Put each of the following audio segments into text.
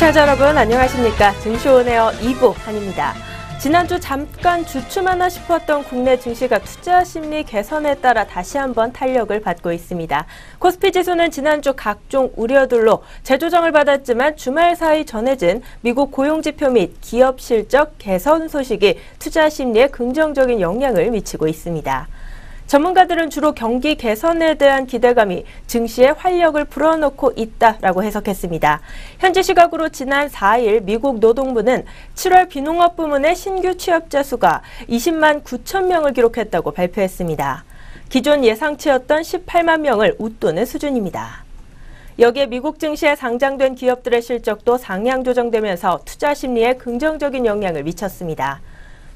시청자 여러분 안녕하십니까. 증시오네어 2부 한입니다. 지난주 잠깐 주춤하나 싶었던 국내 증시가 투자 심리 개선에 따라 다시 한번 탄력을 받고 있습니다. 코스피 지수는 지난주 각종 우려들로 재조정을 받았지만 주말 사이 전해진 미국 고용지표 및 기업 실적 개선 소식이 투자 심리에 긍정적인 영향을 미치고 있습니다. 전문가들은 주로 경기 개선에 대한 기대감이 증시에 활력을 불어넣고 있다라고 해석했습니다. 현지 시각으로 지난 4일 미국 노동부는 7월 비농업 부문의 신규 취업자 수가 20만 9천 명을 기록했다고 발표했습니다. 기존 예상치였던 18만 명을 웃도는 수준입니다. 여기에 미국 증시에 상장된 기업들의 실적도 상향 조정되면서 투자 심리에 긍정적인 영향을 미쳤습니다.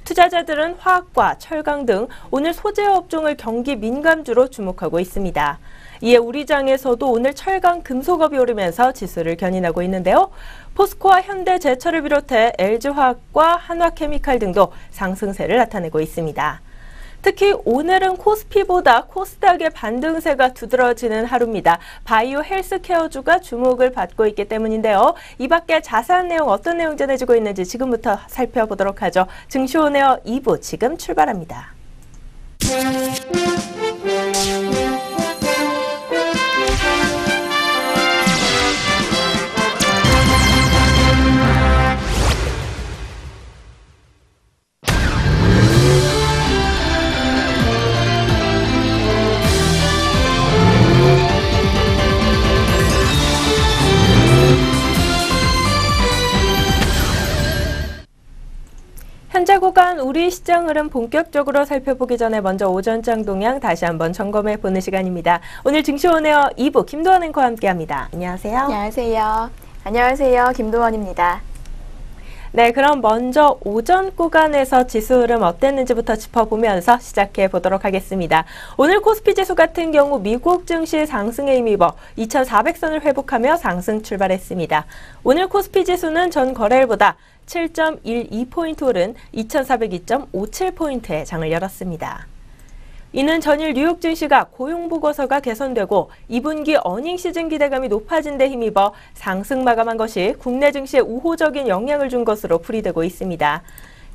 투자자들은 화학과 철강 등 오늘 소재 업종을 경기 민감주로 주목하고 있습니다. 이에 우리장에서도 오늘 철강 금속업이 오르면서 지수를 견인하고 있는데요. 포스코와 현대제철을 비롯해 LG화학과 한화케미칼 등도 상승세를 나타내고 있습니다. 특히 오늘은 코스피보다 코스닥의 반등세가 두드러지는 하루입니다. 바이오 헬스케어주가 주목을 받고 있기 때문인데요. 이 밖에 자세한 내용 어떤 내용 전해지고 있는지 지금부터 살펴보도록 하죠. 증시오네어 2부 지금 출발합니다. 현재 구간 우리 시장 흐름 본격적으로 살펴보기 전에 먼저 오전장 동향 다시 한번 점검해 보는 시간입니다. 오늘 증시오네어 2부 김도원 앵커와 함께합니다. 안녕하세요. 안녕하세요. 안녕하세요. 김도원입니다. 네, 그럼 먼저 오전 구간에서 지수 흐름 어땠는지부터 짚어보면서 시작해 보도록 하겠습니다. 오늘 코스피 지수 같은 경우 미국 증시 상승에 힘입어 2,400선을 회복하며 상승 출발했습니다. 오늘 코스피 지수는 전 거래일보다 7.12포인트 오른 2,402.57포인트의 장을 열었습니다. 이는 전일 뉴욕 증시가 고용보고서가 개선되고 2분기 어닝 시즌 기대감이 높아진 데 힘입어 상승 마감한 것이 국내 증시에 우호적인 영향을 준 것으로 풀이되고 있습니다.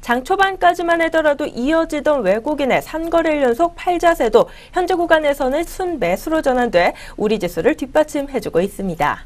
장 초반까지만 하더라도 이어지던 외국인의 3거래일 연속 팔자세도 현재 구간에서는 순매수로 전환돼 우리 지수를 뒷받침해주고 있습니다.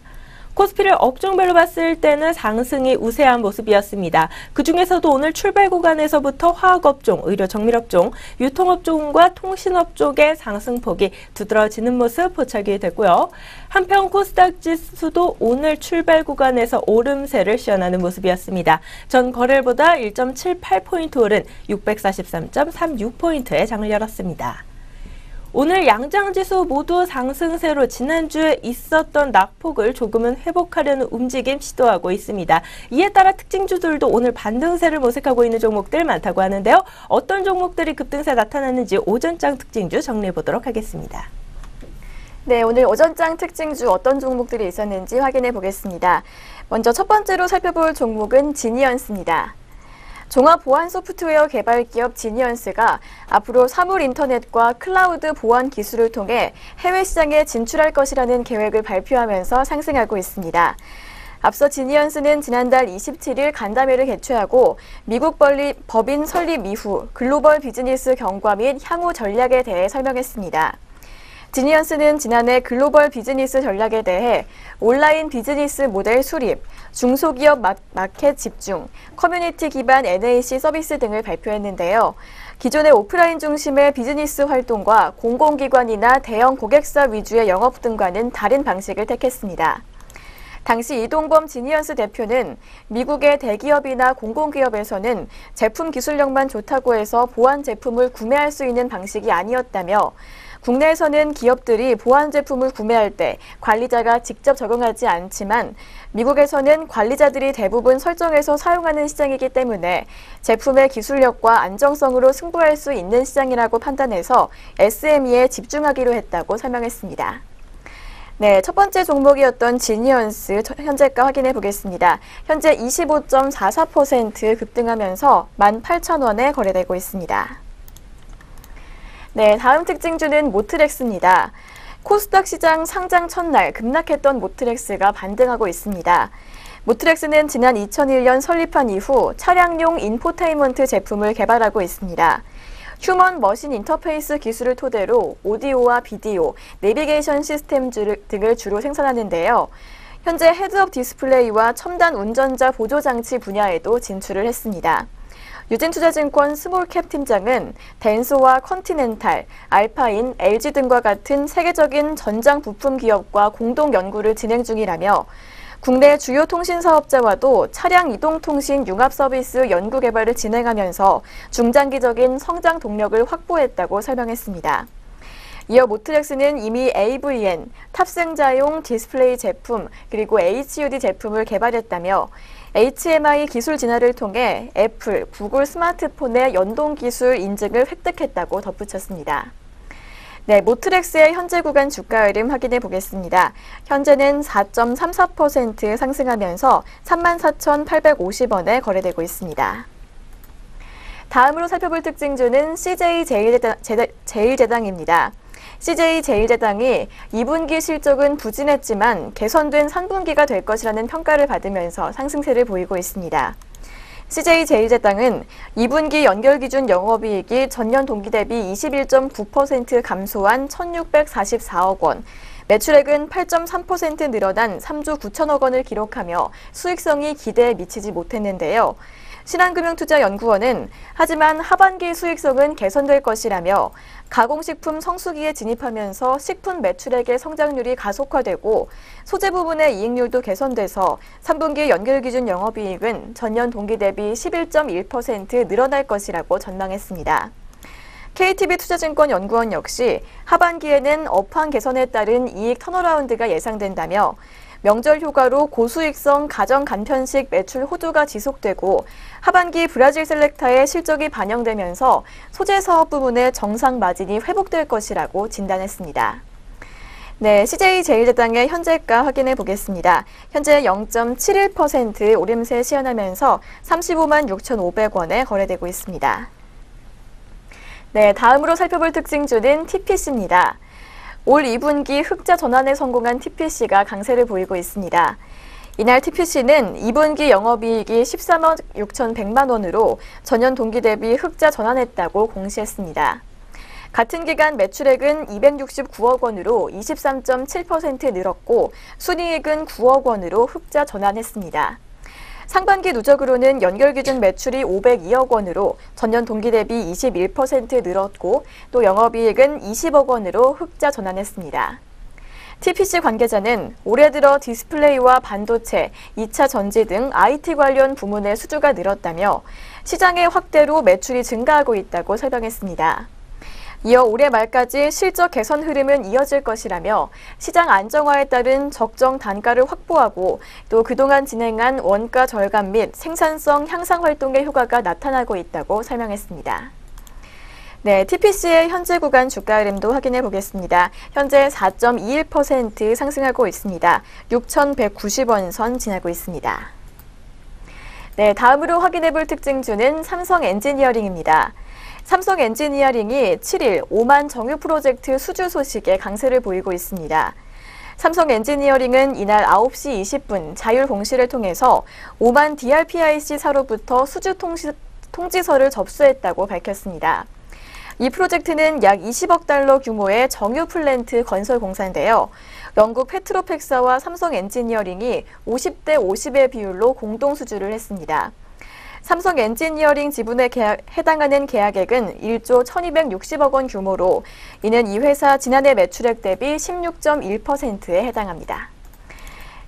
코스피를 업종별로 봤을 때는 상승이 우세한 모습이었습니다. 그중에서도 오늘 출발 구간에서부터 화학업종, 의료정밀업종, 유통업종과 통신업 쪽의 상승폭이 두드러지는 모습 포착이 됐고요. 한편 코스닥 지수도 오늘 출발 구간에서 오름세를 시현하는 모습이었습니다. 전 거래일보다 1.78포인트 오른 643.36포인트의 장을 열었습니다. 오늘 양장지수 모두 상승세로 지난주에 있었던 낙폭을 조금은 회복하려는 움직임 시도하고 있습니다. 이에 따라 특징주들도 오늘 반등세를 모색하고 있는 종목들 많다고 하는데요. 어떤 종목들이 급등세 나타났는지 오전장 특징주 정리해 보도록 하겠습니다. 네, 오늘 오전장 특징주 어떤 종목들이 있었는지 확인해 보겠습니다. 먼저 첫 번째로 살펴볼 종목은 지니언스입니다. 종합 보안 소프트웨어 개발 기업 지니언스가 앞으로 사물 인터넷과 클라우드 보안 기술을 통해 해외 시장에 진출할 것이라는 계획을 발표하면서 상승하고 있습니다. 앞서 지니언스는 지난달 27일 간담회를 개최하고 미국 법인 설립 이후 글로벌 비즈니스 경과 및 향후 전략에 대해 설명했습니다. 지니언스는 지난해 글로벌 비즈니스 전략에 대해 온라인 비즈니스 모델 수립, 중소기업 마켓 집중, 커뮤니티 기반 NAC 서비스 등을 발표했는데요. 기존의 오프라인 중심의 비즈니스 활동과 공공기관이나 대형 고객사 위주의 영업 등과는 다른 방식을 택했습니다. 당시 이동범 지니언스 대표는 미국의 대기업이나 공공기업에서는 제품 기술력만 좋다고 해서 보안 제품을 구매할 수 있는 방식이 아니었다며 국내에서는 기업들이 보안 제품을 구매할 때 관리자가 직접 적용하지 않지만 미국에서는 관리자들이 대부분 설정해서 사용하는 시장이기 때문에 제품의 기술력과 안정성으로 승부할 수 있는 시장이라고 판단해서 SME에 집중하기로 했다고 설명했습니다. 네, 첫 번째 종목이었던 지니언스 현재가 확인해 보겠습니다. 현재 25.44% 급등하면서 18,000원에 거래되고 있습니다. 네, 다음 특징주는 모트렉스입니다. 코스닥 시장 상장 첫날 급락했던 모트렉스가 반등하고 있습니다. 모트렉스는 지난 2001년 설립한 이후 차량용 인포테인먼트 제품을 개발하고 있습니다. 휴먼 머신 인터페이스 기술을 토대로 오디오와 비디오, 내비게이션 시스템 등을 주로 생산하는데요. 현재 헤드업 디스플레이와 첨단 운전자 보조장치 분야에도 진출을 했습니다. 유진투자증권 스몰캡 팀장은 덴소와 컨티넨탈, 알파인, LG 등과 같은 세계적인 전장 부품 기업과 공동 연구를 진행 중이라며 국내 주요 통신 사업자와도 차량 이동통신 융합 서비스 연구 개발을 진행하면서 중장기적인 성장 동력을 확보했다고 설명했습니다. 이어 모트렉스는 이미 AVN, 탑승자용 디스플레이 제품, 그리고 HUD 제품을 개발했다며 HMI 기술 진화를 통해 애플, 구글 스마트폰의 연동 기술 인증을 획득했다고 덧붙였습니다. 네, 모트렉스의 현재 구간 주가 흐름 확인해 보겠습니다. 현재는 4.34% 상승하면서 34,850원에 거래되고 있습니다. 다음으로 살펴볼 특징주는 CJ제일제당입니다. CJ제일제당이 2분기 실적은 부진했지만 개선된 3분기가 될 것이라는 평가를 받으면서 상승세를 보이고 있습니다. CJ제일제당은 2분기 연결기준 영업이익이 전년 동기 대비 21.9% 감소한 1,644억 원, 매출액은 8.3% 늘어난 3조 9천억 원을 기록하며 수익성이 기대에 미치지 못했는데요. 신한금융투자연구원은 하지만 하반기 수익성은 개선될 것이라며 가공식품 성수기에 진입하면서 식품 매출액의 성장률이 가속화되고 소재 부분의 이익률도 개선돼서 3분기 연결기준 영업이익은 전년 동기 대비 11.1% 늘어날 것이라고 전망했습니다. KTB투자증권연구원 역시 하반기에는 업황 개선에 따른 이익 턴어라운드가 예상된다며 명절 효과로 고수익성 가정 간편식 매출 호조가 지속되고 하반기 브라질 셀렉타의 실적이 반영되면서 소재 사업 부문의 정상 마진이 회복될 것이라고 진단했습니다. 네, CJ제일제당의 현재가 확인해 보겠습니다. 현재 0.71% 오름세 시현하면서 35만 6,500원에 거래되고 있습니다. 네, 다음으로 살펴볼 특징주는 TPC입니다. 올 2분기 흑자 전환에 성공한 TPC가 강세를 보이고 있습니다. 이날 TPC는 2분기 영업이익이 13억 6,100만 원으로 전년 동기 대비 흑자 전환했다고 공시했습니다. 같은 기간 매출액은 269억 원으로 23.7% 늘었고 순이익은 9억 원으로 흑자 전환했습니다. 상반기 누적으로는 연결기준 매출이 502억 원으로 전년 동기 대비 21% 늘었고 또 영업이익은 20억 원으로 흑자 전환했습니다. TPC 관계자는 올해 들어 디스플레이와 반도체, 2차 전지 등 IT 관련 부문의 수주가 늘었다며 시장의 확대로 매출이 증가하고 있다고 설명했습니다. 이어 올해 말까지 실적 개선 흐름은 이어질 것이라며 시장 안정화에 따른 적정 단가를 확보하고 또 그동안 진행한 원가 절감 및 생산성 향상 활동의 효과가 나타나고 있다고 설명했습니다. 네, TPC의 현재 구간 주가 흐름도 확인해 보겠습니다. 현재 4.21% 상승하고 있습니다. 6,190원 선 지나고 있습니다. 네, 다음으로 확인해 볼 특징주는 삼성엔지니어링입니다. 삼성엔지니어링이 7일 5만 정유 프로젝트 수주 소식에 강세를 보이고 있습니다. 삼성엔지니어링은 이날 9시 20분 자율 공시를 통해서 5만 DRPIC 사로부터 수주 통지서를 접수했다고 밝혔습니다. 이 프로젝트는 약 20억 달러 규모의 정유 플랜트 건설 공사인데요. 영국 페트로팩사와 삼성엔지니어링이 50대 50의 비율로 공동 수주를 했습니다. 삼성엔지니어링 지분에 해당하는 계약액은 1조 1,260억 원 규모로 이는 이 회사 지난해 매출액 대비 16.1%에 해당합니다.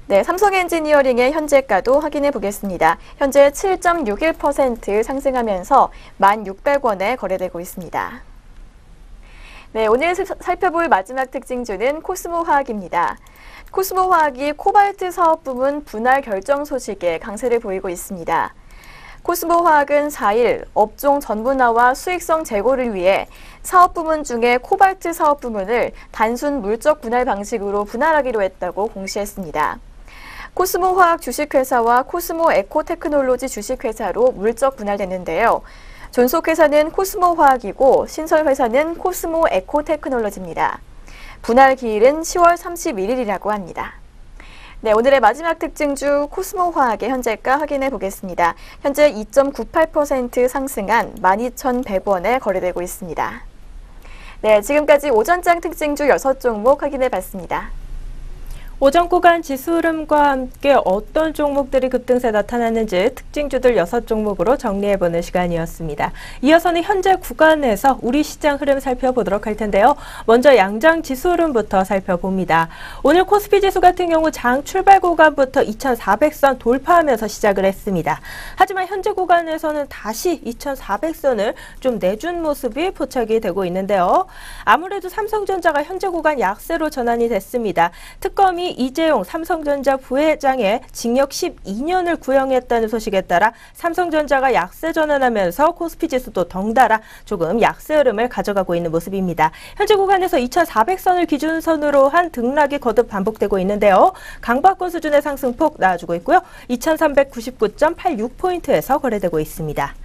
네, 삼성엔지니어링의 현재가도 확인해 보겠습니다. 현재 7.61% 상승하면서 1,600원에 거래되고 있습니다. 네, 오늘 살펴볼 마지막 특징주는 코스모화학입니다. 코스모화학이 코발트 사업 부문 분할 결정 소식에 강세를 보이고 있습니다. 코스모화학은 4일 업종 전분화와 수익성 제고를 위해 사업 부문 중에 코발트 사업 부문을 단순 물적 분할 방식으로 분할하기로 했다고 공시했습니다. 코스모화학 주식회사와 코스모 에코테크놀로지 주식회사로 물적 분할됐는데요. 존속회사는 코스모화학이고 신설회사는 코스모 에코테크놀로지입니다. 분할 기일은 10월 31일이라고 합니다. 네, 오늘의 마지막 특징주 코스모화학의 현재가 확인해 보겠습니다. 현재 2.98% 상승한 12,100원에 거래되고 있습니다. 네, 지금까지 오전장 특징주 6종목 확인해 봤습니다. 오전 구간 지수 흐름과 함께 어떤 종목들이 급등세 나타났는지 특징주들 6종목으로 정리해보는 시간이었습니다. 이어서는 현재 구간에서 우리 시장 흐름 살펴보도록 할 텐데요. 먼저 양장 지수 흐름부터 살펴봅니다. 오늘 코스피 지수 같은 경우 장 출발 구간부터 2,400선 돌파하면서 시작을 했습니다. 하지만 현재 구간에서는 다시 2,400선을 좀 내준 모습이 포착이 되고 있는데요. 아무래도 삼성전자가 현재 구간 약세로 전환이 됐습니다. 특검이 이재용 삼성전자 부회장의 징역 12년을 구형했다는 소식에 따라 삼성전자가 약세 전환하면서 코스피 지수도 덩달아 조금 약세 흐름을 가져가고 있는 모습입니다. 현재 구간에서 2,400선을 기준선으로 한 등락이 거듭 반복되고 있는데요. 강박권 수준의 상승폭 나와주고 있고요. 2,399.86포인트에서 거래되고 있습니다.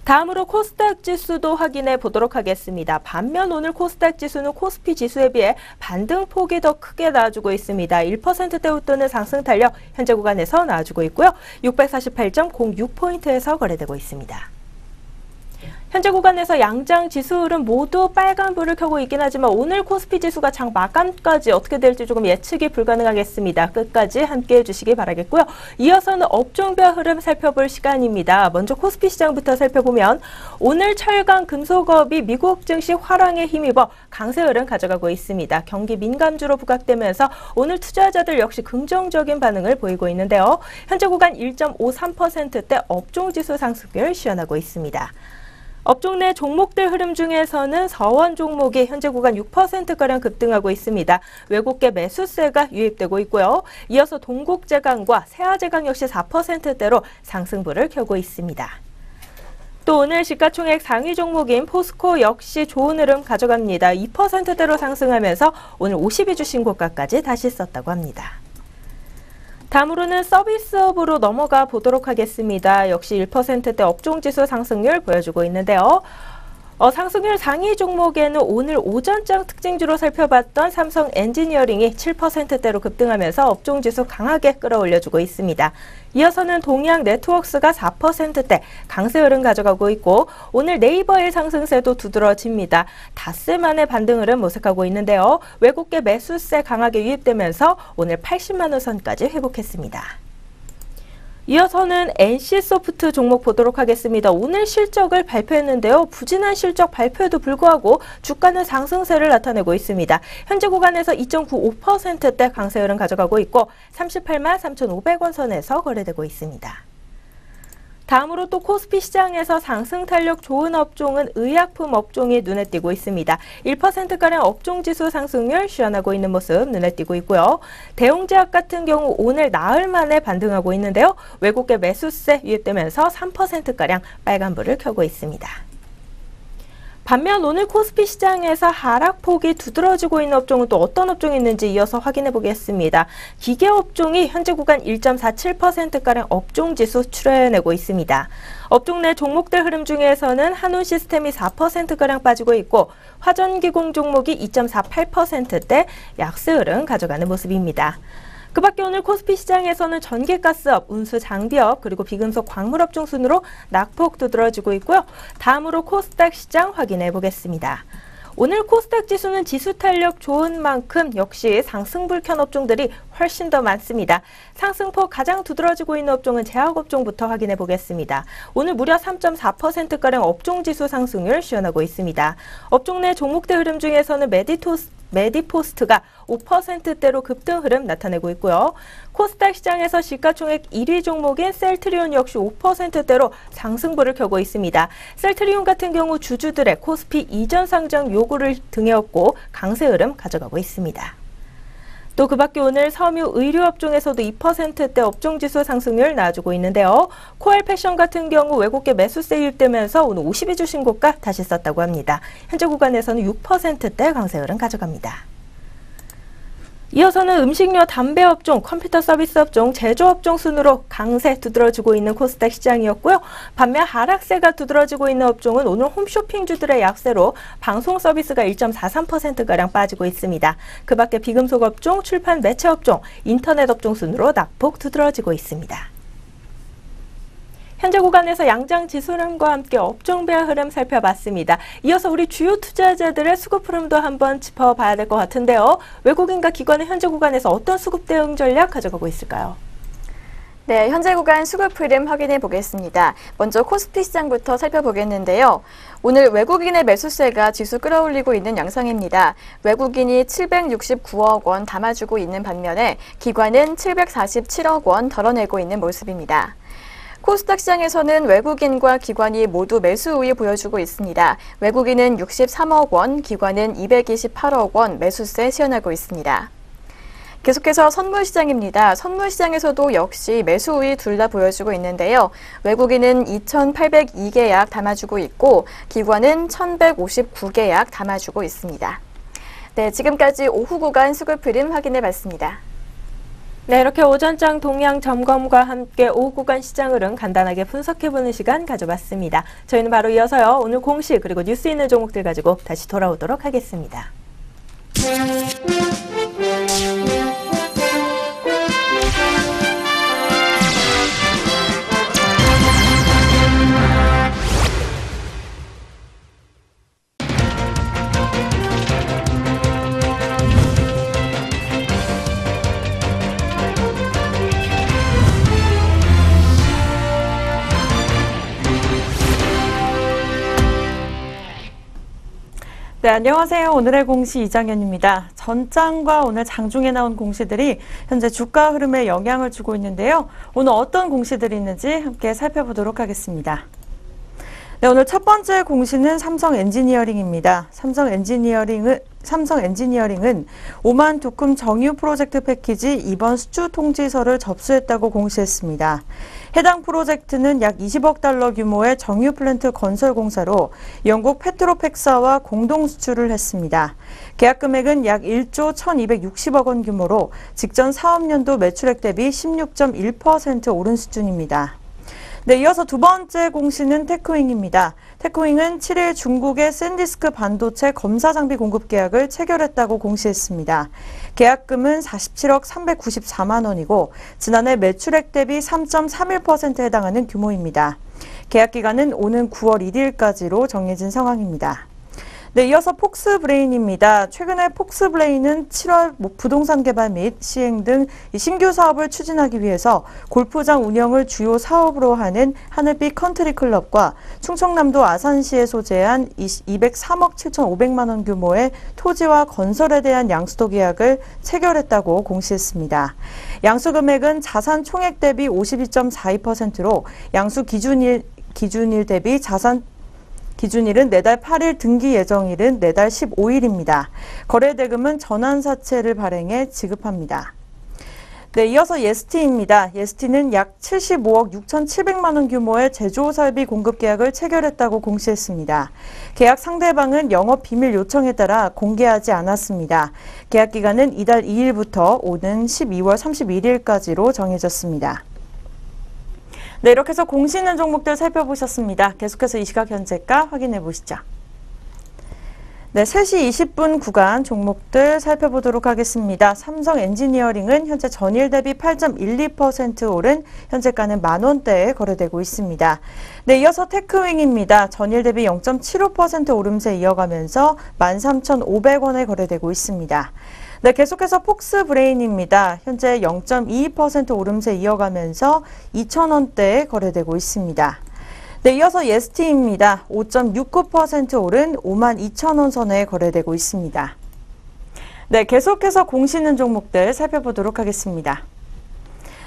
다음으로 코스닥 지수도 확인해 보도록 하겠습니다. 반면 오늘 코스닥 지수는 코스피 지수에 비해 반등폭이 더 크게 나와주고 있습니다. 1%대 웃도는 상승 탄력 현재 구간에서 나와주고 있고요. 648.06포인트에서 거래되고 있습니다. 현재 구간에서 양장 지수 흐름 모두 빨간불을 켜고 있긴 하지만 오늘 코스피 지수가 장 마감까지 어떻게 될지 조금 예측이 불가능하겠습니다. 끝까지 함께해 주시기 바라겠고요. 이어서는 업종별 흐름 살펴볼 시간입니다. 먼저 코스피 시장부터 살펴보면 오늘 철강 금속업이 미국 증시 화랑에 힘입어 강세 흐름 가져가고 있습니다. 경기 민감주로 부각되면서 오늘 투자자들 역시 긍정적인 반응을 보이고 있는데요. 현재 구간 1.53%대 업종지수 상승률 시현하고 있습니다. 업종 내 종목들 흐름 중에서는 서원 종목이 현재 구간 6%가량 급등하고 있습니다. 외국계 매수세가 유입되고 있고요. 이어서 동국제강과 세아제강 역시 4%대로 상승부를 켜고 있습니다. 또 오늘 시가총액 상위 종목인 포스코 역시 좋은 흐름 가져갑니다. 2%대로 상승하면서 오늘 52주 신고가까지 다시 썼다고 합니다. 다음으로는 서비스업으로 넘어가 보도록 하겠습니다. 역시 1%대 업종지수 상승률 보여주고 있는데요. 상승률 상위 종목에는 오늘 오전장 특징주로 살펴봤던 삼성 엔지니어링이 7%대로 급등하면서 업종지수 강하게 끌어올려주고 있습니다. 이어서는 동양 네트워크스가 4%대 강세 흐름 가져가고 있고 오늘 네이버의 상승세도 두드러집니다. 닷새만의 반등 흐름 모색하고 있는데요. 외국계 매수세 강하게 유입되면서 오늘 80만 원 선까지 회복했습니다. 이어서는 NC소프트 종목 보도록 하겠습니다. 오늘 실적을 발표했는데요. 부진한 실적 발표에도 불구하고 주가는 상승세를 나타내고 있습니다. 현재 구간에서 2.95%대 강세 흐름 가져가고 있고 38만 3,500원 선에서 거래되고 있습니다. 다음으로 또 코스피 시장에서 상승 탄력 좋은 업종은 의약품 업종이 눈에 띄고 있습니다. 1%가량 업종지수 상승률 시현하고 있는 모습 눈에 띄고 있고요. 대웅제약 같은 경우 오늘 나흘 만에 반등하고 있는데요. 외국계 매수세 유입되면서 3%가량 빨간불을 켜고 있습니다. 반면 오늘 코스피 시장에서 하락폭이 두드러지고 있는 업종은 또 어떤 업종이 있는지 이어서 확인해 보겠습니다. 기계업종이 현재 구간 1.47%가량 업종지수 출현해내고 있습니다. 업종 내 종목들 흐름 중에서는 한온시스템이 4%가량 빠지고 있고 화전기공 종목이 2.48%대 약세 흐름 가져가는 모습입니다. 그 밖에 오늘 코스피 시장에서는 전기가스업, 운수장비업, 그리고 비금속 광물업종 순으로 낙폭 두드러지고 있고요. 다음으로 코스닥 시장 확인해 보겠습니다. 오늘 코스닥 지수는 지수 탄력 좋은 만큼 역시 상승불 켠 업종들이 훨씬 더 많습니다. 상승폭 가장 두드러지고 있는 업종은 제약업종부터 확인해 보겠습니다. 오늘 무려 3.4%가량 업종지수 상승률 시현하고 있습니다. 업종 내 종목대 흐름 중에서는 메디포스트가 5%대로 급등 흐름 나타내고 있고요. 코스닥 시장에서 시가총액 1위 종목인 셀트리온 역시 5%대로 상승부를 켜고 있습니다. 셀트리온 같은 경우 주주들의 코스피 이전 상장 요구를 등에 업고 강세 흐름 가져가고 있습니다. 또 그 밖에 오늘 섬유 의류업종에서도 2%대 업종지수 상승률 나와주고 있는데요. 코엘 패션 같은 경우 외국계 매수세 유입되면서 오늘 52주 신고가 다시 썼다고 합니다. 현재 구간에서는 6%대 강세 흐름 가져갑니다. 이어서는 음식료, 담배업종, 컴퓨터 서비스 업종, 제조업종 순으로 강세 두드러지고 있는 코스닥 시장이었고요. 반면 하락세가 두드러지고 있는 업종은 오늘 홈쇼핑주들의 약세로 방송 서비스가 1.43%가량 빠지고 있습니다. 그 밖에 비금속 업종, 출판 매체 업종, 인터넷 업종 순으로 낙폭 두드러지고 있습니다. 현재 구간에서 양장 지수 흐름과 함께 업종별 흐름 살펴봤습니다. 이어서 우리 주요 투자자들의 수급 흐름도 한번 짚어봐야 될 것 같은데요. 외국인과 기관은 현재 구간에서 어떤 수급 대응 전략 가져가고 있을까요? 네, 현재 구간 수급 흐름 확인해 보겠습니다. 먼저 코스피 시장부터 살펴보겠는데요. 오늘 외국인의 매수세가 지수 끌어올리고 있는 양상입니다. 외국인이 769억 원 담아주고 있는 반면에 기관은 747억 원 덜어내고 있는 모습입니다. 코스닥 시장에서는 외국인과 기관이 모두 매수 우위 보여주고 있습니다. 외국인은 63억 원, 기관은 228억 원 매수세 시현하고 있습니다. 계속해서 선물시장입니다. 선물시장에서도 역시 매수 우위 둘 다 보여주고 있는데요. 외국인은 2,802계약 담아주고 있고 기관은 1,159계약 담아주고 있습니다. 네, 지금까지 오후 구간 수급 흐름 확인해 봤습니다. 네, 이렇게 오전장 동향 점검과 함께 오후 구간 시장 흐름 간단하게 분석해보는 시간 가져봤습니다. 저희는 바로 이어서요, 오늘 공시 그리고 뉴스 있는 종목들 가지고 다시 돌아오도록 하겠습니다. 네, 안녕하세요. 오늘의 공시 이장현입니다. 전장과 오늘 장중에 나온 공시들이 현재 주가 흐름에 영향을 주고 있는데요. 오늘 어떤 공시들이 있는지 함께 살펴보도록 하겠습니다. 네, 오늘 첫 번째 공시는 삼성 엔지니어링입니다. 삼성 엔지니어링은 오만 두쿰 정유 프로젝트 패키지 이번 수주 통지서를 접수했다고 공시했습니다. 해당 프로젝트는 약 20억 달러 규모의 정유 플랜트 건설 공사로 영국 페트로팩사와 공동 수주를 했습니다. 계약 금액은 약 1조 1,260억 원 규모로 직전 사업년도 매출액 대비 16.1% 오른 수준입니다. 네, 이어서 두 번째 공시는 테크윙입니다. 테크윙은 7일 중국의 샌디스크 반도체 검사 장비 공급 계약을 체결했다고 공시했습니다. 계약금은 47억 394만 원이고 지난해 매출액 대비 3.31%에 해당하는 규모입니다. 계약 기간은 오는 9월 1일까지로 정해진 상황입니다. 네, 이어서 폭스브레인입니다. 최근에 폭스브레인은 7월 부동산 개발 및 시행 등 신규 사업을 추진하기 위해서 골프장 운영을 주요 사업으로 하는 하늘빛 컨트리클럽과 충청남도 아산시에 소재한 203억 7,500만 원 규모의 토지와 건설에 대한 양수도 계약을 체결했다고 공시했습니다. 양수 금액은 자산 총액 대비 52.42%로 양수 기준일 대비 기준일은 내달 8일, 등기 예정일은 내달 15일입니다. 거래 대금은 전환사채를 발행해 지급합니다. 네, 이어서 예스티입니다. 예스티는 약 75억 6,700만 원 규모의 제조 설비 공급 계약을 체결했다고 공시했습니다. 계약 상대방은 영업 비밀 요청에 따라 공개하지 않았습니다. 계약 기간은 이달 2일부터 오는 12월 31일까지로 정해졌습니다. 네, 이렇게 해서 공시 있는 종목들 살펴보셨습니다. 계속해서 이 시각 현재가 확인해 보시죠. 네, 3시 20분 구간 종목들 살펴보도록 하겠습니다. 삼성 엔지니어링은 현재 전일 대비 8.12% 오른 현재가는 만원대에 거래되고 있습니다. 네, 이어서 테크윙입니다. 전일 대비 0.75% 오름세 이어가면서 13,500원에 거래되고 있습니다. 네, 계속해서 폭스브레인입니다. 현재 0.22% 오름세 이어가면서 2,000원대에 거래되고 있습니다. 네, 이어서 예스티입니다. 5.69% 오른 52,000원 선에 거래되고 있습니다. 네, 계속해서 공시 있는 종목들 살펴보도록 하겠습니다.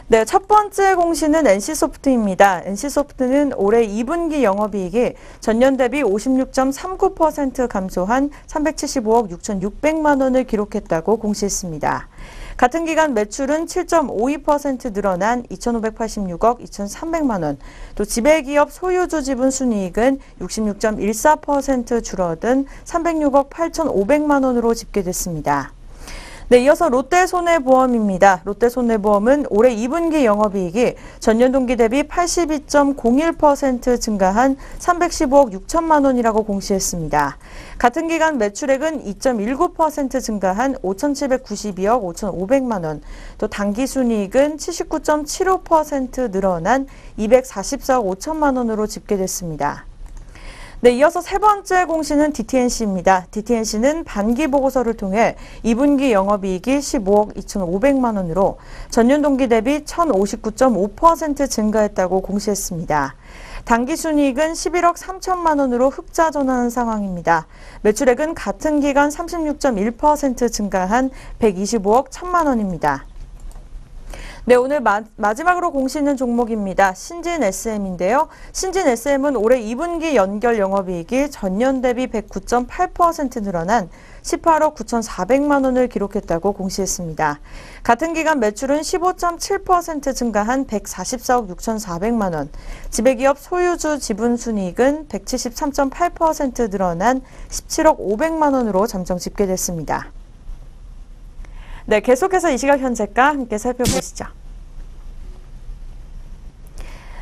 네, 첫 번째 공시는 NC소프트입니다. NC소프트는 올해 2분기 영업이익이 전년 대비 56.39% 감소한 375억 6,600만 원을 기록했다고 공시했습니다. 같은 기간 매출은 7.52% 늘어난 2,586억 2,300만 원, 또 지배기업 소유주 지분 순이익은 66.14% 줄어든 306억 8,500만 원으로 집계됐습니다. 네, 이어서 롯데손해보험입니다. 롯데손해보험은 올해 2분기 영업이익이 전년 동기 대비 82.01% 증가한 315억 6천만 원이라고 공시했습니다. 같은 기간 매출액은 2.19% 증가한 5,792억 5,500만 원, 또 당기순이익은 79.75% 늘어난 244억 5천만 원으로 집계됐습니다. 네, 이어서 세 번째 공시는 DTNC입니다. DTNC는 반기 보고서를 통해 2분기 영업이익이 15억 2,500만 원으로 전년 동기 대비 1,059.5% 증가했다고 공시했습니다. 당기순이익은 11억 3천만 원으로 흑자 전환한 상황입니다. 매출액은 같은 기간 36.1% 증가한 125억 1천만 원입니다. 네, 오늘 마지막으로 공시는 종목입니다. 신진 SM인데요. 신진 SM은 올해 2분기 연결 영업이익이 전년 대비 109.8% 늘어난 18억 9,400만 원을 기록했다고 공시했습니다. 같은 기간 매출은 15.7% 증가한 144억 6,400만 원, 지배기업 소유주 지분순이익은 173.8% 늘어난 17억 500만 원으로 잠정 집계됐습니다. 네, 계속해서 이 시각 현재가 함께 살펴보시죠.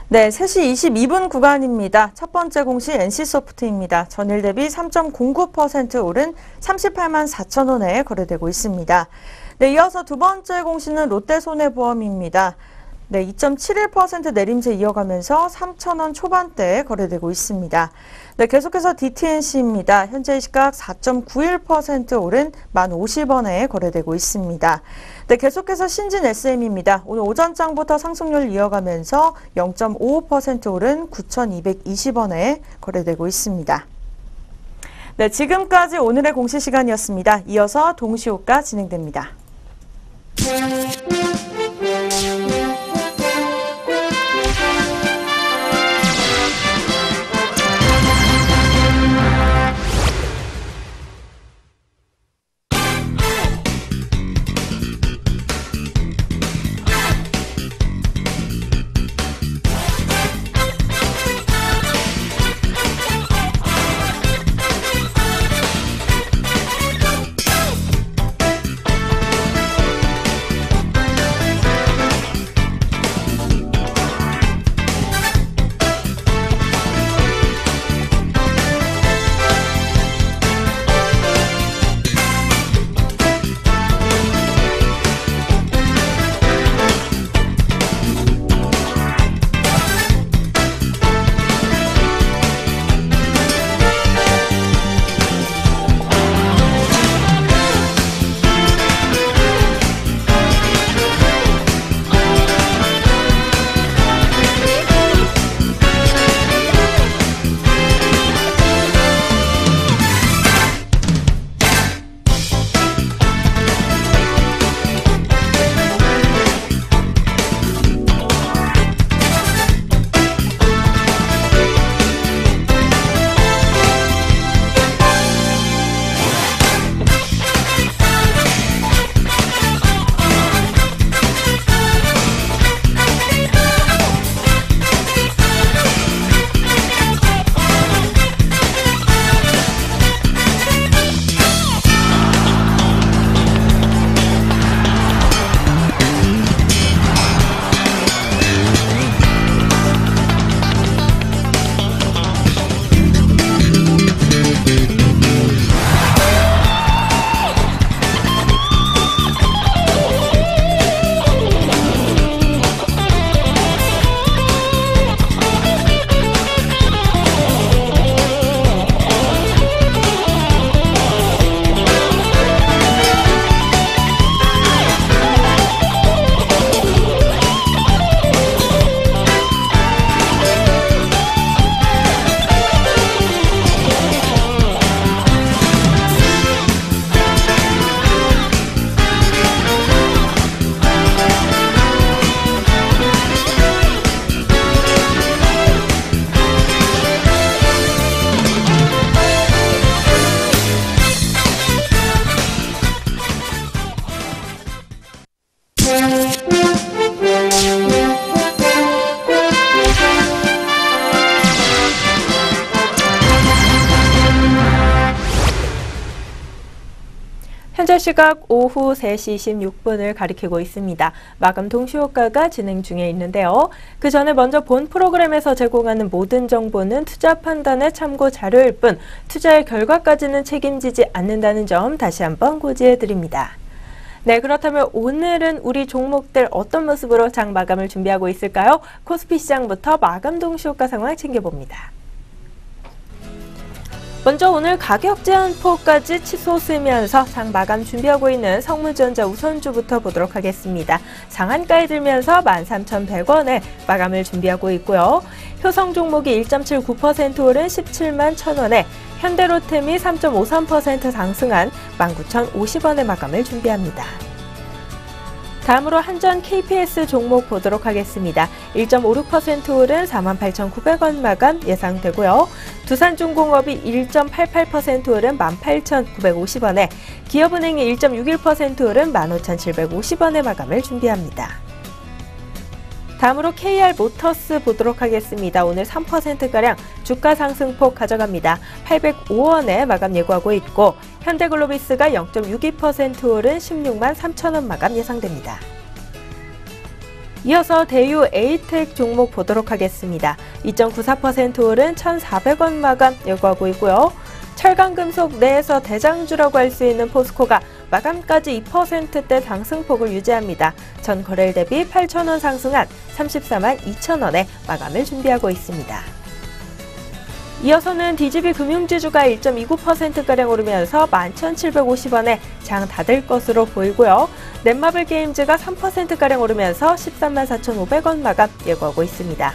네, 3시 22분 구간입니다. 첫 번째 공시 NC소프트입니다. 전일 대비 3.09% 오른 38만 4천 원에 거래되고 있습니다. 네, 이어서 두 번째 공시는 롯데손해보험입니다. 네, 2.71% 내림세 이어가면서 3,000원 초반대에 거래되고 있습니다. 네, 계속해서 DTNC입니다. 현재 시각 4.91% 오른 1,050원에 거래되고 있습니다. 네, 계속해서 신진 SM입니다. 오늘 오전장부터 상승률 이어가면서 0.55% 오른 9,220원에 거래되고 있습니다. 네, 지금까지 오늘의 공시 시간이었습니다. 이어서 동시호가 진행됩니다. 현재 시각 오후 3시 26분을 가리키고 있습니다. 마감 동시효과가 진행 중에 있는데요. 그 전에 먼저 본 프로그램에서 제공하는 모든 정보는 투자 판단의 참고 자료일 뿐 투자의 결과까지는 책임지지 않는다는 점 다시 한번 고지해 드립니다. 네, 그렇다면 오늘은 우리 종목들 어떤 모습으로 장 마감을 준비하고 있을까요? 코스피 시장부터 마감 동시효과 상황 챙겨봅니다. 먼저 오늘 가격 제한폭까지 치솟으면서 장 마감 준비하고 있는 성무전자 우선주부터 보도록 하겠습니다. 상한가에 들면서 13,100원에 마감을 준비하고 있고요. 효성 종목이 1.79% 오른 17만 1,000원에 현대로템이 3.53% 상승한 19,050원에 마감을 준비합니다. 다음으로 한전 KPS 종목 보도록 하겠습니다. 1.56% 오른 48,900원 마감 예상되고요. 두산중공업이 1.88% 오른 18,950원에 기업은행이 1.61% 오른 15,750원에 마감을 준비합니다. 다음으로 KR모터스 보도록 하겠습니다. 오늘 3%가량 주가 상승폭 가져갑니다. 805원에 마감 예고하고 있고 현대글로비스가 0.62% 오른 16만 3천원 마감 예상됩니다. 이어서 대유 에이텍 종목 보도록 하겠습니다. 2.94% 오른 1,400원 마감 예고하고 있고요. 철강금속 내에서 대장주라고 할 수 있는 포스코가 마감까지 2%대 상승폭을 유지합니다. 전 거래일 대비 8,000원 상승한 34만 2천원에 마감을 준비하고 있습니다. 이어서는 DGB 금융지주가 1.29%가량 오르면서 11,750원에 장 닫을 것으로 보이고요. 넷마블 게임즈가 3%가량 오르면서 13만 4,500원 마감 예고하고 있습니다.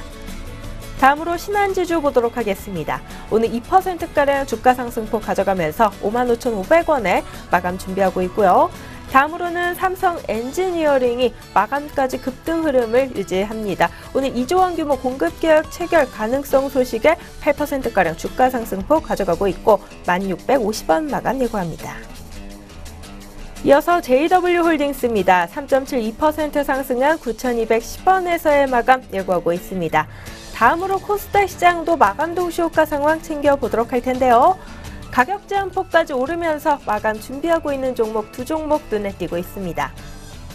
다음으로 신한지주 보도록 하겠습니다. 오늘 2%가량 주가 상승폭 가져가면서 55,500원에 마감 준비하고 있고요. 다음으로는 삼성 엔지니어링이 마감까지 급등 흐름을 유지합니다. 오늘 2조 원 규모 공급 계약 체결 가능성 소식에 8%가량 주가 상승폭 가져가고 있고 1,650원 마감 예고합니다. 이어서 JW홀딩스입니다. 3.72% 상승한 9,210원에서의 마감 예고하고 있습니다. 다음으로 코스닥 시장도 마감 동시효과 상황 챙겨보도록 할 텐데요. 가격 제한폭까지 오르면서 마감 준비하고 있는 종목 두 종목 눈에 띄고 있습니다.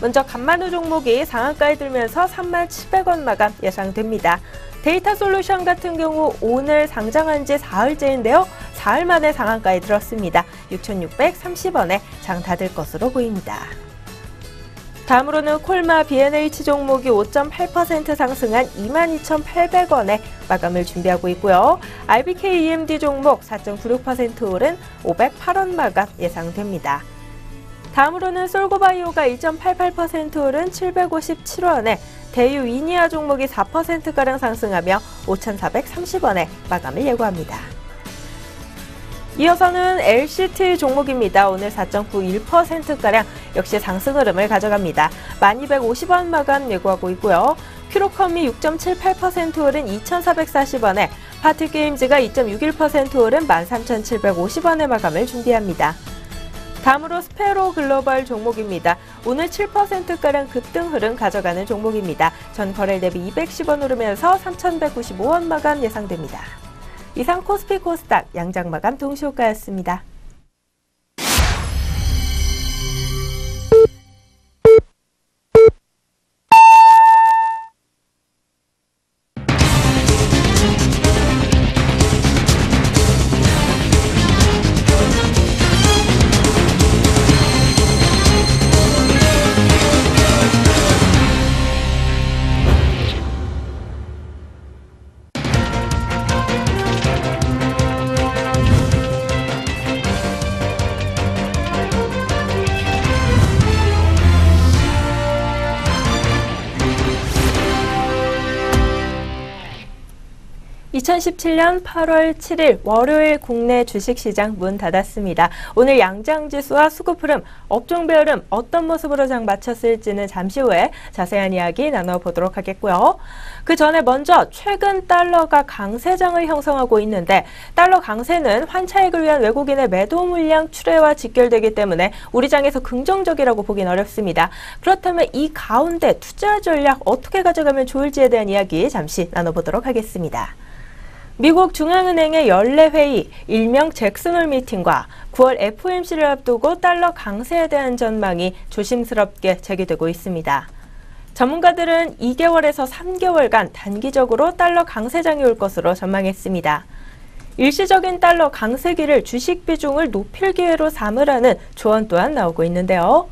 먼저 간만우 종목이 상한가에 들면서 37,000원 마감 예상됩니다. 데이터솔루션 같은 경우 오늘 상장한 지 사흘째인데요. 사흘 만에 상한가에 들었습니다. 6,630원에 장 닫을 것으로 보입니다. 다음으로는 콜마 B&H 종목이 5.8% 상승한 22,800원에 마감을 준비하고 있고요. RBK EMD 종목 4.96% 오른 508원 마감 예상됩니다. 다음으로는 솔고바이오가 1.88% 오른 757원에 대유 이니아 종목이 4%가량 상승하며 5,430원에 마감을 예고합니다. 이어서는 LCT 종목입니다. 오늘 4.91%가량 역시 상승 흐름을 가져갑니다. 1,250원 마감 예고하고 있고요. 큐로컴이 6.78% 오른 2,440원에 파티게임즈가 2.61% 오른 13,750원에 마감을 준비합니다. 다음으로 스페로 글로벌 종목입니다. 오늘 7%가량 급등 흐름 가져가는 종목입니다. 전 거래일 대비 210원 오르면서 3,195원 마감 예상됩니다. 이상 코스피 코스닥 양장 마감 동시효과였습니다. (2017년 8월 7일) 월요일 국내 주식시장 문 닫았습니다. 오늘 양장지수와 수급 흐름, 업종별 흐름 어떤 모습으로 장 마쳤을지는 잠시 후에 자세한 이야기 나눠보도록 하겠고요. 그 전에 먼저 최근 달러가 강세장을 형성하고 있는데 달러 강세는 환차익을 위한 외국인의 매도 물량 출회와 직결되기 때문에 우리 장에서 긍정적이라고 보긴 어렵습니다. 그렇다면 이 가운데 투자 전략 어떻게 가져가면 좋을지에 대한 이야기 잠시 나눠보도록 하겠습니다. 미국 중앙은행의 연례 회의, 일명 잭슨홀 미팅과 9월 FOMC를 앞두고 달러 강세에 대한 전망이 조심스럽게 제기되고 있습니다. 전문가들은 2개월에서 3개월간 단기적으로 달러 강세장이 올 것으로 전망했습니다. 일시적인 달러 강세기를 주식 비중을 높일 기회로 삼으라는 조언 또한 나오고 있는데요.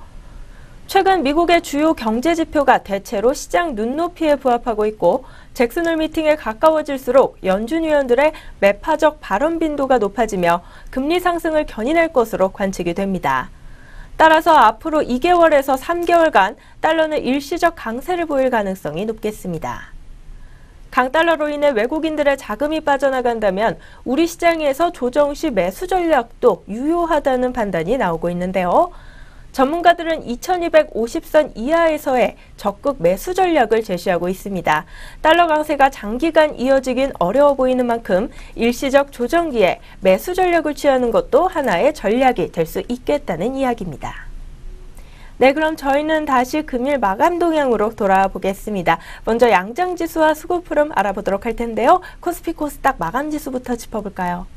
최근 미국의 주요 경제 지표가 대체로 시장 눈높이에 부합하고 있고 잭슨홀 미팅에 가까워질수록 연준 위원들의 매파적 발언 빈도가 높아지며 금리 상승을 견인할 것으로 관측이 됩니다. 따라서 앞으로 2개월에서 3개월간 달러는 일시적 강세를 보일 가능성이 높겠습니다. 강달러로 인해 외국인들의 자금이 빠져나간다면 우리 시장에서 조정 시 매수 전략도 유효하다는 판단이 나오고 있는데요. 전문가들은 2250선 이하에서의 적극 매수 전략을 제시하고 있습니다. 달러 강세가 장기간 이어지긴 어려워 보이는 만큼 일시적 조정기에 매수 전략을 취하는 것도 하나의 전략이 될 수 있겠다는 이야기입니다. 네, 그럼 저희는 다시 금일 마감 동향으로 돌아와 보겠습니다. 먼저 양장지수와 수급 흐름 알아보도록 할 텐데요. 코스피 코스닥 마감 지수부터 짚어볼까요?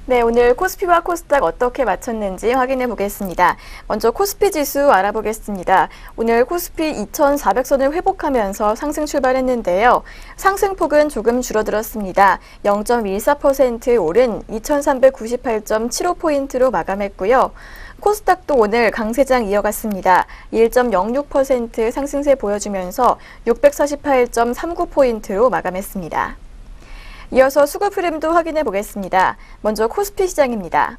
네, 오늘 코스피와 코스닥 어떻게 맞췄는지 확인해 보겠습니다. 먼저 코스피 지수 알아보겠습니다. 오늘 코스피 2400선을 회복하면서 상승 출발했는데요. 상승폭은 조금 줄어들었습니다. 0.14% 오른 2398.75포인트로 마감했고요. 코스닥도 오늘 강세장 이어갔습니다. 1.06% 상승세 보여주면서 648.39포인트로 마감했습니다. 이어서 수급 흐름도 확인해 보겠습니다. 먼저 코스피 시장입니다.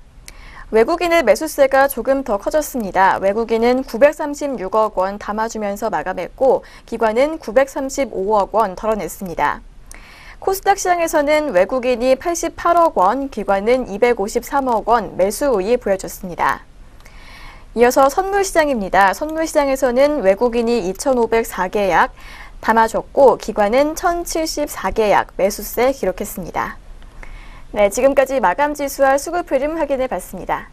외국인의 매수세가 조금 더 커졌습니다. 외국인은 936억 원 담아주면서 마감했고 기관은 935억 원 덜어냈습니다. 코스닥 시장에서는 외국인이 88억 원, 기관은 253억 원 매수 우위 보여줬습니다. 이어서 선물시장입니다. 선물시장에서는 외국인이 2,504계약 담아줬고 기관은 1,074계약 매수세 기록했습니다. 네, 지금까지 마감지수와 수급 흐름 확인해 봤습니다.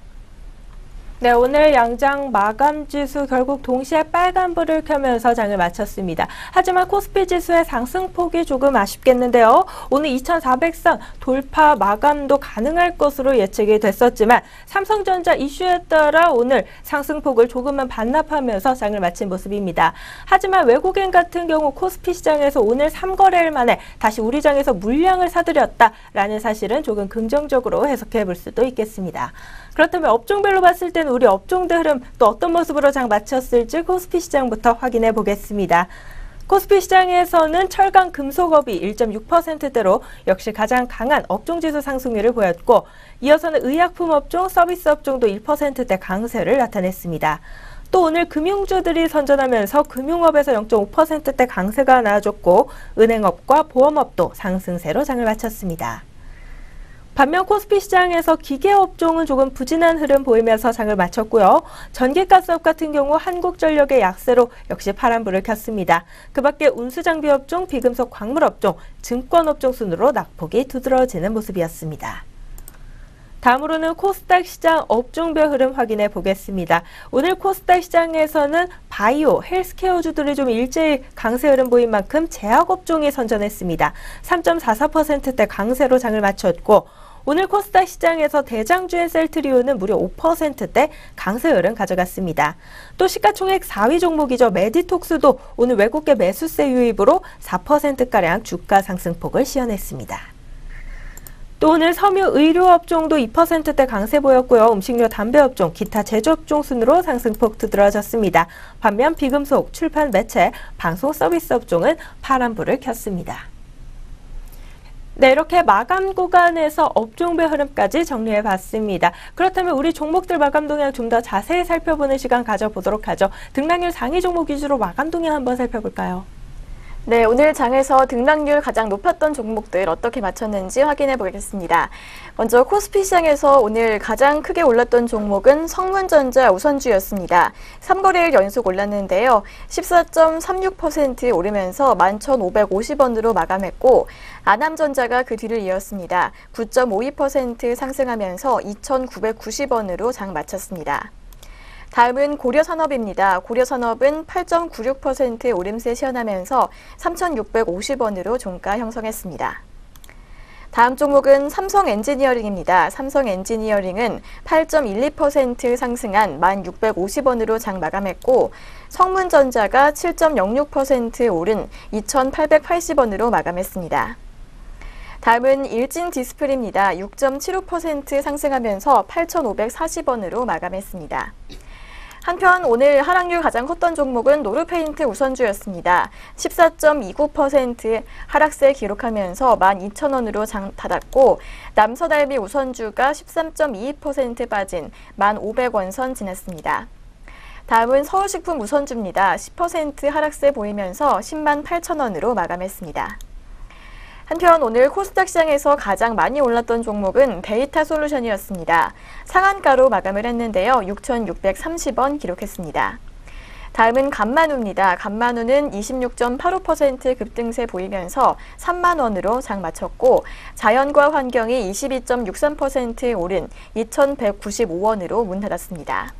네, 오늘 양장 마감 지수 결국 동시에 빨간불을 켜면서 장을 마쳤습니다. 하지만 코스피 지수의 상승폭이 조금 아쉽겠는데요. 오늘 2400선 돌파 마감도 가능할 것으로 예측이 됐었지만 삼성전자 이슈에 따라 오늘 상승폭을 조금만 반납하면서 장을 마친 모습입니다. 하지만 외국인 같은 경우 코스피 시장에서 오늘 3거래일 만에 다시 우리 장에서 물량을 사들였다라는 사실은 조금 긍정적으로 해석해 볼 수도 있겠습니다. 그렇다면 업종별로 봤을 때는 우리 업종들 흐름 또 어떤 모습으로 장 마쳤을지 코스피 시장부터 확인해 보겠습니다. 코스피 시장에서는 철강 금속업이 1.6%대로 역시 가장 강한 업종지수 상승률을 보였고 이어서는 의약품 업종, 서비스 업종도 1%대 강세를 나타냈습니다. 또 오늘 금융주들이 선전하면서 금융업에서 0.5%대 강세가 나와줬고 은행업과 보험업도 상승세로 장을 마쳤습니다. 반면 코스피 시장에서 기계업종은 조금 부진한 흐름 보이면서 장을 마쳤고요. 전기가스업 같은 경우 한국전력의 약세로 역시 파란불을 켰습니다. 그 밖에 운수장비업종, 비금속 광물업종, 증권업종 순으로 낙폭이 두드러지는 모습이었습니다. 다음으로는 코스닥 시장 업종별 흐름 확인해 보겠습니다. 오늘 코스닥 시장에서는 바이오, 헬스케어주들이 좀 일제히 강세 흐름 보인 만큼 제약업종이 선전했습니다. 3.44%대 강세로 장을 마쳤고 오늘 코스닥 시장에서 대장주의 셀트리온은 무려 5%대 강세 흐름 가져갔습니다. 또 시가총액 4위 종목이죠. 메디톡스도 오늘 외국계 매수세 유입으로 4%가량 주가 상승폭을 시현했습니다. 또 오늘 섬유 의료업종도 2%대 강세 보였고요. 음식료 담배업종, 기타 제조업종 순으로 상승폭 두드러졌습니다. 반면 비금속, 출판 매체, 방송 서비스 업종은 파란불을 켰습니다. 네, 이렇게 마감 구간에서 업종별 흐름까지 정리해 봤습니다. 그렇다면 우리 종목들 마감 동향 좀 더 자세히 살펴보는 시간 가져보도록 하죠. 등락률 상위 종목 위주로 마감 동향 한번 살펴볼까요? 네, 오늘 장에서 등락률 가장 높았던 종목들 어떻게 맞췄는지 확인해 보겠습니다. 먼저 코스피 시장에서 오늘 가장 크게 올랐던 종목은 성문전자 우선주였습니다. 3거래일 연속 올랐는데요. 14.36% 오르면서 11,550원으로 마감했고 아남전자가 그 뒤를 이었습니다. 9.52% 상승하면서 2,990원으로 장 마쳤습니다. 다음은 고려산업입니다. 고려산업은 8.96% 오름세 시현하면서 3,650원으로 종가 형성했습니다. 다음 종목은 삼성 엔지니어링입니다. 삼성 엔지니어링은 8.12% 상승한 1,650원으로 장 마감했고 성문전자가 7.06% 오른 2,880원으로 마감했습니다. 다음은 일진디스플레이입니다. 6.75% 상승하면서 8,540원으로 마감했습니다. 한편 오늘 하락률 가장 컸던 종목은 노르페인트 우선주였습니다. 14.29% 하락세 기록하면서 12,000원으로 장 닫았고 남서달비 우선주가 13.22% 빠진 1,500원 선 지났습니다. 다음은 서울식품 우선주입니다. 10% 하락세 보이면서 108,000원으로 마감했습니다. 한편 오늘 코스닥 시장에서 가장 많이 올랐던 종목은 베이타솔루션이었습니다. 상한가로 마감을 했는데요. 6,630원 기록했습니다. 다음은 간만우입니다. 간만우는 26.85% 급등세 보이면서 3만원으로 장 마쳤고 자연과 환경이 22.63% 오른 2,195원으로 문 닫았습니다.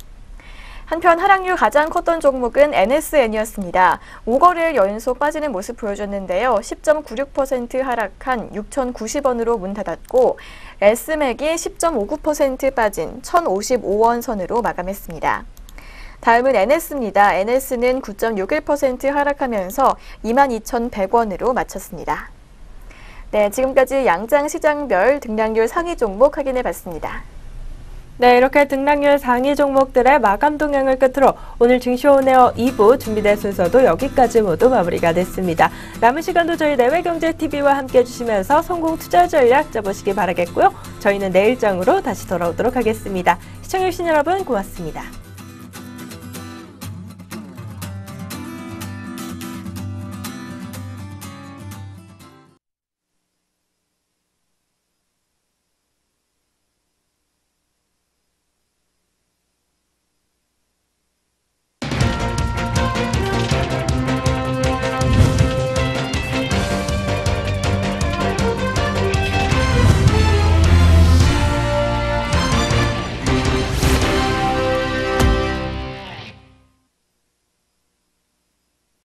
한편 하락률 가장 컸던 종목은 NSN이었습니다. 5거래일 연속 빠지는 모습 보여줬는데요. 10.96% 하락한 6,090원으로 문 닫았고 S맥이 10.59% 빠진 1,055원 선으로 마감했습니다. 다음은 NS입니다. NS는 9.61% 하락하면서 22,100원으로 마쳤습니다. 네, 지금까지 양장 시장별 등락률 상위 종목 확인해 봤습니다. 네, 이렇게 등락률 상위 종목들의 마감 동향을 끝으로 오늘 증시오네어 2부 준비된 순서도 여기까지 모두 마무리가 됐습니다. 남은 시간도 저희 내외경제TV와 함께 해주시면서 성공 투자 전략 짜보시기 바라겠고요. 저희는 내일 장으로 다시 돌아오도록 하겠습니다. 시청해주신 여러분 고맙습니다.